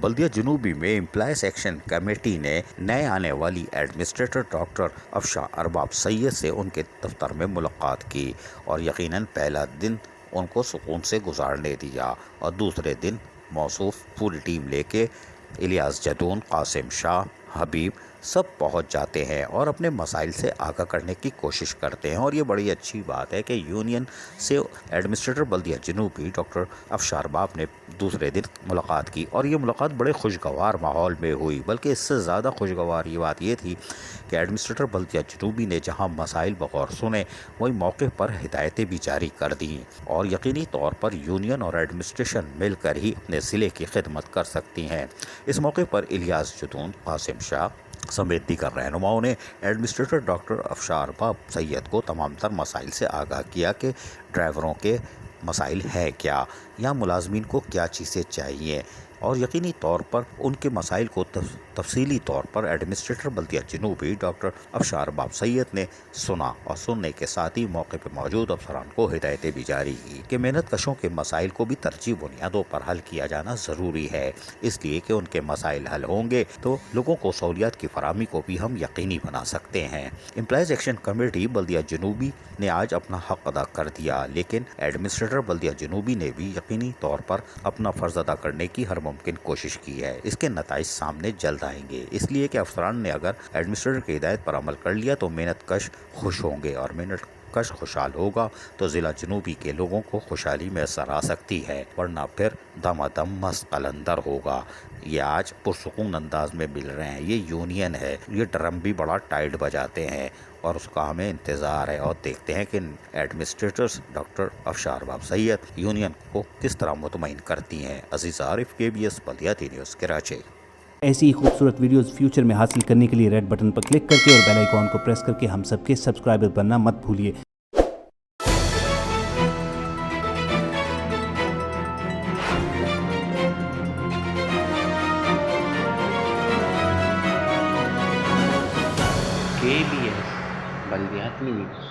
بلدیہ جنوبی میں امپلائز ایکشن کمیٹی نے نئے آنے والی ایڈمنسٹریٹر ڈاکٹر افشار ارباب سید سے ان کے دفتر میں ملاقات کی اور یقیناً پہلا دن ان کو سکون سے گزارنے دیا اور دوسرے دن موصوف پوری ٹیم لے کے الیاس جدون، قاسم شاہ، حبیب سب پہنچ جاتے ہیں اور اپنے مسائل سے آگاہ کرنے کی کوشش کرتے ہیں۔ اور یہ بڑی اچھی بات ہے کہ یونین سے ایڈمنسٹریٹر بلدیہ جنوبی ڈاکٹر افشار ارباب نے دوسرے دن ملاقات کی اور یہ ملاقات بڑے خوشگوار ماحول میں ہوئی، بلکہ اس سے زیادہ خوشگوار یہ بات یہ تھی کہ ایڈمنسٹریٹر بلدیہ جنوبی نے جہاں مسائل بغور سنے وہی موقع پر ہدایتیں بھی جاری کر دیں اور یقینی طور پر یونین اور ایڈمنسٹریشن مل کر ہی اپنے ضلع کی خدمت کر سکتی ہیں۔ اس موقع پر الیاس جدون، قاسم شاہ سمیت دیگر رہنماؤں نے ایڈمنسٹریٹر ڈاکٹر افشار ارباب سید کو تمام تر مسائل سے آگاہ کیا کہ ڈرائیوروں کے مسائل ہے کیا یا ملازمین کو کیا چیزیں چاہیے، اور یقینی طور پر ان کے مسائل کو تفصیلی طور پر ایڈمنسٹریٹر بلدیہ جنوبی ڈاکٹر افشار ارباب سید نے سنا اور سننے کے ساتھ ہی موقع پہ موجود افسران کو ہدایتیں بھی جاری کی کہ محنت کشوں کے مسائل کو بھی ترجیح بنیادوں پر حل کیا جانا ضروری ہے، اس لیے کہ ان کے مسائل حل ہوں گے تو لوگوں کو سہولیات کی فراہمی کو بھی ہم یقینی بنا سکتے ہیں۔ امپلائز ایکشن کمیٹی بلدیہ جنوبی نے آج اپنا حق ادا کر دیا، لیکن ایڈمنسٹریٹر بلدیہ جنوبی نے بھی یقینی طور پر اپنا فرض ادا کرنے کی ہر ممکن کوشش کی ہے۔ اس کے نتائج سامنے جلد آئیں گے، اس لیے کہ افسران نے اگر ایڈمنسٹریٹر کی ہدایت پر عمل کر لیا تو محنت کش خوش ہوں گے اور محنت کش خوشحال ہوگا تو ضلع جنوبی کے لوگوں کو خوشحالی میسر آ سکتی ہے، ورنہ پھر دم دم مست قلندر ہوگا۔ یہ آج پرسکون انداز میں مل رہے ہیں، یہ یونین ہے، یہ ڈرم بھی بڑا ٹائٹ بجاتے ہیں اور اس کا ہمیں انتظار ہے، اور دیکھتے ہیں کہ ایڈمنسٹریٹرز ڈاکٹر افشار ارباب سید یونین کو کس طرح مطمئن کرتی ہیں۔ عزیز عارف، KBS بلدیہ نیوز، کراچی۔ ایسی ہی خوبصورت ویڈیوز فیوچر میں حاصل کرنے کے لیے ریڈ بٹن پر کلک کر کے اور بیل آئیکن کو پریس کر کے ہم سب کے سبسکرائبر بننا مت بھولیے۔ KBS بلدیات news.